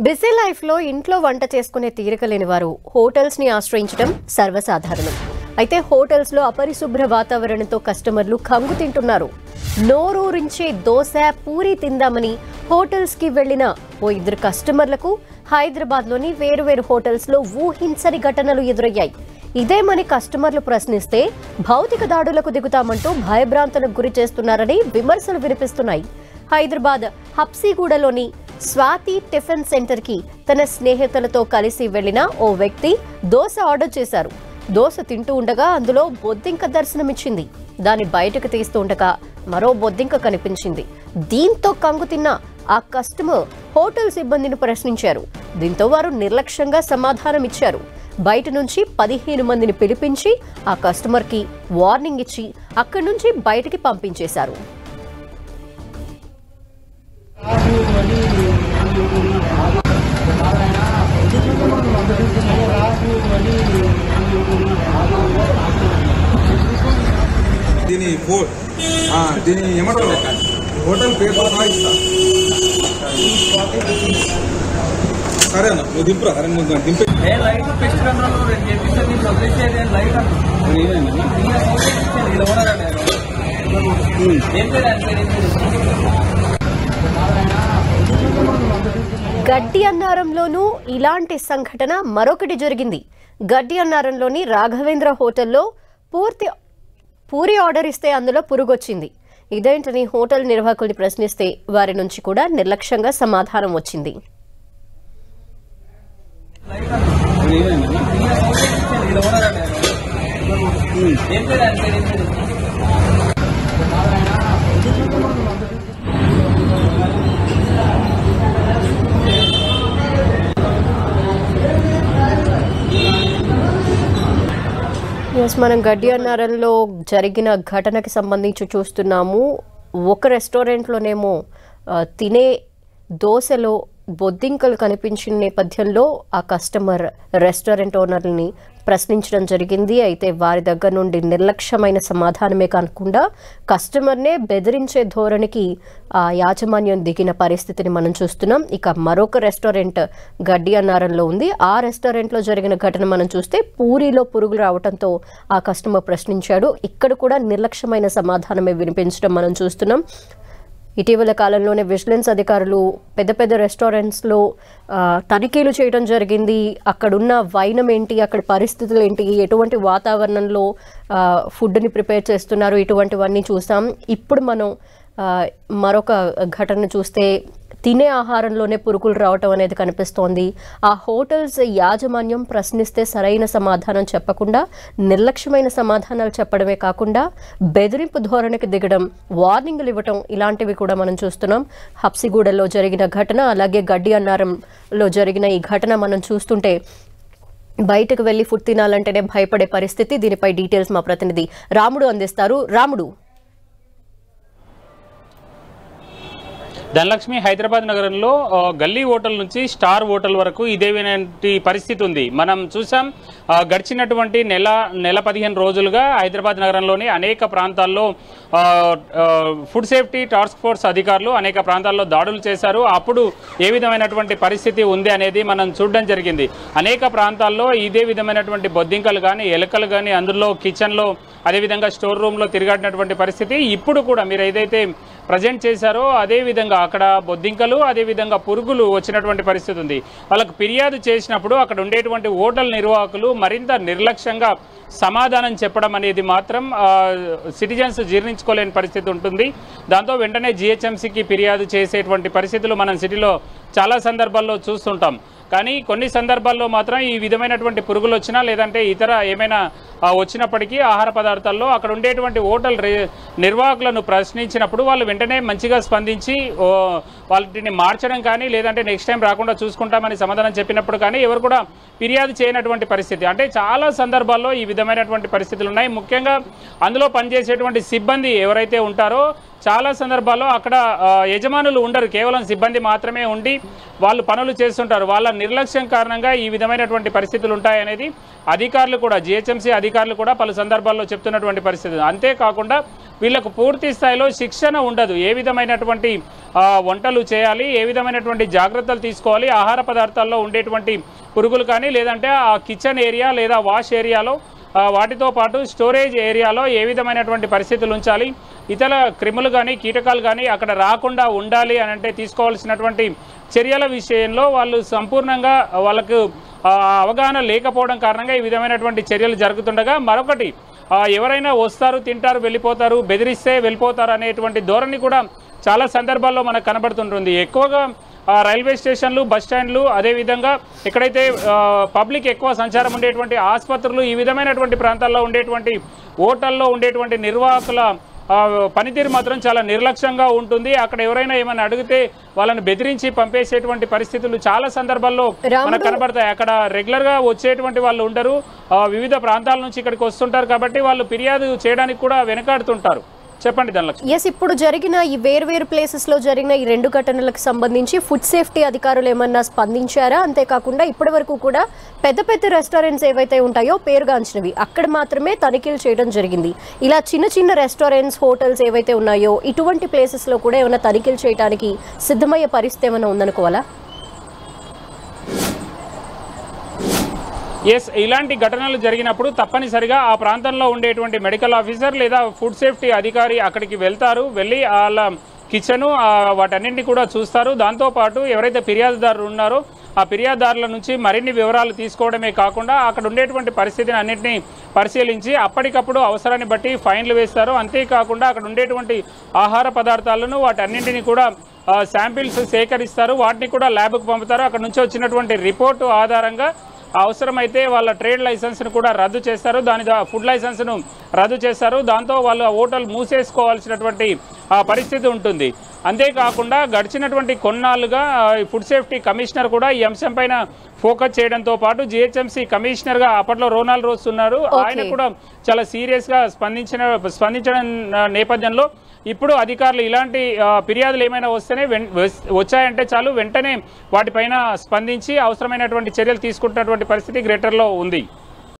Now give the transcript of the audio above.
Busy లైఫ్లో ఇంట్లో వంట చేసుకునే తీరిక లేని వారు హోటల్స్ని ఆశ్రయించడం సర్వసాధారణం. అయితే హోటల్స్లో అపరిశుభ్ర వాతావరణంతో కస్టమర్లు కంగు తింటున్నారు. నోరూరించే దోశ, పూరి తిందామని హోటల్స్కి వెళ్లిన ఓ ఇద్దరు కస్టమర్లకు హైదరాబాద్లోని వేరువేరు హోటల్స్లో ఊహించని ఘటనలు ఎదురయ్యాయి. ఇదేమని కస్టమర్లు ప్రశ్నిస్తే భౌతిక దాడులకు దిగుతామంటూ భయభ్రాంతులకు గురి చేస్తున్నారని విమర్శలు వినిపిస్తున్నాయి. హైదరాబాద్ హబ్సిగూడలోని స్వాతి టిఫిన్ సెంటర్కి తన స్నేహితులతో కలిసి వెళ్లిన ఓ వ్యక్తి దోశ ఆర్డర్ చేశారు. దోశ తింటూ ఉండగా అందులో బొద్దింక దర్శనమిచ్చింది. దాన్ని బయటకు తీస్తూ ఉండగా మరో బొద్దింక కనిపించింది. దీంతో కంగు తిన్న ఆ కస్టమర్ హోటల్ సిబ్బందిని ప్రశ్నించారు. దీంతో వారు నిర్లక్ష్యంగా సమాధానం ఇచ్చారు. బయట నుంచి 15 మందిని పిలిపించి ఆ కస్టమర్కి వార్నింగ్ ఇచ్చి అక్కడి నుంచి బయటికి పంపించేశారు. దీని ఏమంటారు హోటల్ పేరు సరే అన్న నువ్వు దింపురా సరే నువ్వు దింపే గడ్డి అన్నారంలోనూ ఇలాంటి సంఘటన మరొకటి జరిగింది. గడ్డి అన్నారంలోని రాఘవేంద్ర హోటల్లో పూరి ఆర్డర్ ఇస్తే అందులో పురుగొచ్చింది. ఇదేంటని హోటల్ నిర్వాహకుల్ని ప్రశ్నిస్తే వారి నుంచి కూడా నిర్లక్ష్యంగా సమాధానం వచ్చింది. మనం గడ్డి అన్నారంలో జరిగిన ఘటనకి సంబంధించి చూస్తున్నాము. ఒక రెస్టారెంట్లోనేమో తినే దోశలో బొద్దింకలు కనిపించిన నేపథ్యంలో ఆ కస్టమర్ రెస్టారెంట్ ఓనర్ని ప్రశ్నించడం జరిగింది. అయితే వారి దగ్గర నుండి నిర్లక్ష్యమైన సమాధానమే కాకుండా కస్టమర్నే బెదిరించే ధోరణికి ఆ యాజమాన్యం దిగిన పరిస్థితిని మనం చూస్తున్నాం. ఇక మరొక రెస్టారెంట్ గడ్డి అన్నారంలో ఉంది. ఆ రెస్టారెంట్లో జరిగిన ఘటన మనం చూస్తే పూరిలో పురుగులు రావడంతో ఆ కస్టమర్ ప్రశ్నించాడు. ఇక్కడ కూడా నిర్లక్ష్యమైన సమాధానమే వినిపించడం మనం చూస్తున్నాం. ఇటీవల కాలంలోనే విజిలెన్స్ అధికారులు పెద్ద పెద్ద రెస్టారెంట్స్లో తనిఖీలు చేయడం జరిగింది. అక్కడున్న వైనం ఏంటి, అక్కడ పరిస్థితులు ఏంటి, ఎటువంటి వాతావరణంలో ఫుడ్ని ప్రిపేర్ చేస్తున్నారు, ఇటువంటివన్నీ చూసాం. ఇప్పుడు మనం మరొక ఘటన చూస్తే తినే ఆహారంలోనే పురుగులు రావటం అనేది కనిపిస్తోంది. ఆ హోటల్స్ యాజమాన్యం ప్రశ్నిస్తే సరైన సమాధానం చెప్పకుండా నిర్లక్ష్యమైన సమాధానాలు చెప్పడమే కాకుండా బెదిరింపు ధోరణికి దిగడం, వార్నింగ్లు ఇవ్వటం ఇలాంటివి కూడా మనం చూస్తున్నాం. హబ్సిగూడలో జరిగిన ఘటన, అలాగే గడ్డి అన్నారంలో జరిగిన ఈ ఘటన మనం చూస్తుంటే బయటకు వెళ్ళి ఫుడ్ తినాలంటేనే భయపడే పరిస్థితి. దీనిపై డీటెయిల్స్ మా ప్రతినిధి రాముడు అందిస్తారు. రాముడు, ధనలక్ష్మి, హైదరాబాద్ నగరంలో గల్లీ హోటల్ నుంచి స్టార్ హోటల్ వరకు ఇదేవిధంటి పరిస్థితి ఉంది. మనం చూసాం గడిచినటువంటి నెల 15 రోజులుగా హైదరాబాద్ నగరంలోని అనేక ప్రాంతాల్లో ఫుడ్ సేఫ్టీ టాస్క్ ఫోర్స్ అధికారులు అనేక ప్రాంతాల్లో దాడులు చేశారు. అప్పుడు ఏ విధమైనటువంటి పరిస్థితి ఉంది అనేది మనం చూడడం జరిగింది. అనేక ప్రాంతాల్లో ఇదే విధమైనటువంటి బొద్దింకలు కానీ ఎలుకలు కానీ అందులో కిచెన్లో అదేవిధంగా స్టోర్ రూమ్లో తిరిగాడినటువంటి పరిస్థితి. ఇప్పుడు కూడా మీరు ఏదైతే ప్రజెంట్ చేశారో అదేవిధంగా అక్కడ బొద్దింకలు అదేవిధంగా పురుగులు వచ్చినటువంటి పరిస్థితి ఉంది. వాళ్ళకు ఫిర్యాదు చేసినప్పుడు అక్కడ ఉండేటువంటి హోటల్ నిర్వాహకులు మరింత నిర్లక్ష్యంగా సమాధానం చెప్పడం అనేది మాత్రం సిటిజన్స్ జీర్ణించుకోలేని పరిస్థితి ఉంటుంది. దాంతో వెంటనే జిహెచ్ఎంసీకి ఫిర్యాదు చేసేటువంటి పరిస్థితులు మనం సిటీలో చాలా సందర్భాల్లో చూస్తుంటాం. కానీ కొన్ని సందర్భాల్లో మాత్రం ఈ విధమైనటువంటి పురుగులు వచ్చినా లేదంటే ఇతర ఏమైనా వచ్చినప్పటికీ ఆహార పదార్థాల్లో అక్కడ ఉండేటువంటి హోటల్ నిర్వాహకులను ప్రశ్నించినప్పుడు వాళ్ళు వెంటనే మంచిగా స్పందించి వాటిని మార్చడం కానీ లేదంటే నెక్స్ట్ టైం రాకుండా చూసుకుంటామని సమాధానం చెప్పినప్పుడు కానీ ఎవరు కూడా ఫిర్యాదు చేయనటువంటి పరిస్థితి. అంటే చాలా సందర్భాల్లో ఈ విధమైనటువంటి పరిస్థితులు ఉన్నాయి. ముఖ్యంగా అందులో పనిచేసేటువంటి సిబ్బంది ఎవరైతే ఉంటారో చాలా సందర్భాల్లో అక్కడ యజమానులు ఉండరు, కేవలం సిబ్బంది మాత్రమే ఉండి వాళ్ళు పనులు చేస్తుంటారు. వాళ్ళ నిర్లక్ష్యం కారణంగా ఈ విధమైనటువంటి పరిస్థితులు ఉంటాయనేది అధికారులు కూడా జిహెచ్ఎంసీ అధికారులు కూడా పలు సందర్భాల్లో చెప్తున్నటువంటి పరిస్థితి. అంతేకాకుండా వీళ్ళకు పూర్తి స్థాయిలో శిక్షణ ఉండదు. ఏ విధమైనటువంటి వంటలు చేయాలి, ఏ విధమైనటువంటి జాగ్రత్తలు తీసుకోవాలి, ఆహార పదార్థాల్లో ఉండేటువంటి పురుగులు కానీ లేదంటే ఆ కిచెన్ ఏరియా లేదా వాష్ ఏరియాలో వాటితో పాటు స్టోరేజ్ ఏరియాలో ఏ విధమైనటువంటి పరిస్థితులు ఉంచాలి, ఇతర క్రిములు కానీ కీటకాలు కానీ అక్కడ రాకుండా ఉండాలి అని అంటే తీసుకోవాల్సినటువంటి చర్యల విషయంలో వాళ్ళు సంపూర్ణంగా వాళ్ళకు అవగాహన లేకపోవడం కారణంగా ఈ విధమైనటువంటి చర్యలు జరుగుతుండగా, మరొకటి ఎవరైనా వస్తారు, తింటారు, వెళ్ళిపోతారు, బెదిరిస్తే వెళ్ళిపోతారు అనేటువంటి ధోరణి కూడా చాలా సందర్భాల్లో మనకు కనబడుతుంటుంది. ఎక్కువగా రైల్వే స్టేషన్లు, బస్ స్టాండ్లు, అదేవిధంగా ఎక్కడైతే పబ్లిక్ ఎక్కువ సంచారం ఉండేటువంటి ఆసుపత్రులు, ఈ విధమైనటువంటి ప్రాంతాల్లో ఉండేటువంటి హోటల్లో ఉండేటువంటి నిర్వాహకుల పనితీరు మాత్రం చాలా నిర్లక్ష్యంగా ఉంటుంది. అక్కడ ఎవరైనా ఏమైనా అడిగితే వాళ్ళని బెదిరించి పంపేసేటువంటి పరిస్థితులు చాలా సందర్భాల్లో మనకు కనబడతాయి. అక్కడ రెగ్యులర్ గా వచ్చేటువంటి వాళ్ళు ఉండరు, వివిధ ప్రాంతాల నుంచి ఇక్కడికి వస్తుంటారు కాబట్టి వాళ్ళు ఫిర్యాదు చేయడానికి కూడా వెనకాడుతుంటారు. చెప్పండి ధనలక్ష్మి. ఎస్, ఇప్పుడు జరిగిన ఈ వేర్వేరు ప్లేసెస్లో జరిగిన ఈ 2 ఘటనలకు సంబంధించి ఫుడ్ సేఫ్టీ అధికారులు ఏమన్నా స్పందించారా? అంతేకాకుండా ఇప్పటి వరకు కూడా పెద్ద పెద్ద రెస్టారెంట్స్ ఏవైతే ఉంటాయో పేరుగాంచినవి అక్కడ మాత్రమే తనిఖీలు చేయడం జరిగింది. ఇలా చిన్న చిన్న రెస్టారెంట్స్, హోటల్స్ ఏవైతే ఉన్నాయో ఇటువంటి ప్లేసెస్లో కూడా ఏమైనా తనిఖీలు చేయడానికి సిద్ధమయ్యే పరిస్థితి ఏమైనా ఉందనుకోవాలా? ఎస్, ఇలాంటి ఘటనలు జరిగినప్పుడు తప్పనిసరిగా ఆ ప్రాంతంలో ఉండేటువంటి మెడికల్ ఆఫీసర్ లేదా ఫుడ్ సేఫ్టీ అధికారి అక్కడికి వెళ్తారు. వెళ్ళి వాళ్ళ కిచెను వాటన్నింటినీ కూడా చూస్తారు. దాంతోపాటు ఎవరైతే ఫిర్యాదుదారులు ఉన్నారో ఆ ఫిర్యాదుదారుల నుంచి మరిన్ని వివరాలు తీసుకోవడమే కాకుండా అక్కడ ఉండేటువంటి పరిస్థితిని అన్నింటినీ పరిశీలించి అప్పటికప్పుడు అవసరాన్ని బట్టి ఫైన్లు వేస్తారు. అంతేకాకుండా అక్కడ ఉండేటువంటి ఆహార పదార్థాలను వాటన్నింటినీ కూడా శాంపిల్స్ సేకరిస్తారు. వాటిని కూడా ల్యాబ్కు పంపుతారు. అక్కడ నుంచి వచ్చినటువంటి రిపోర్టు ఆధారంగా అవసరమైతే వాళ్ళ ట్రేడ్ లైసెన్స్ను కూడా రద్దు చేస్తారు, దాని ఫుడ్ లైసెన్స్ను రద్దు చేస్తారు. దాంతో వాళ్ళు హోటల్ మూసేసుకోవాల్సినటువంటి పరిస్థితి ఉంటుంది. అంతేకాకుండా గడిచినటువంటి కొన్నాళ్ళుగా ఫుడ్ సేఫ్టీ కమిషనర్ కూడా ఈ అంశం పైన ఫోకస్ చేయడంతో పాటు జిహెచ్ఎంసీ కమిషనర్గా అప్పట్లో రోనాల్డ్ రోస్ ఉన్నారు, ఆయన కూడా చాలా సీరియస్గా స్పందించడం నేపథ్యంలో ఇప్పుడు అధికారులు ఇలాంటి ఫిర్యాదులు ఏమైనా వచ్చాయంటే చాలు వెంటనే వాటిపైన స్పందించి అవసరమైనటువంటి చర్యలు తీసుకుంటున్నటువంటి పరిస్థితి గ్రేటర్లో ఉంది.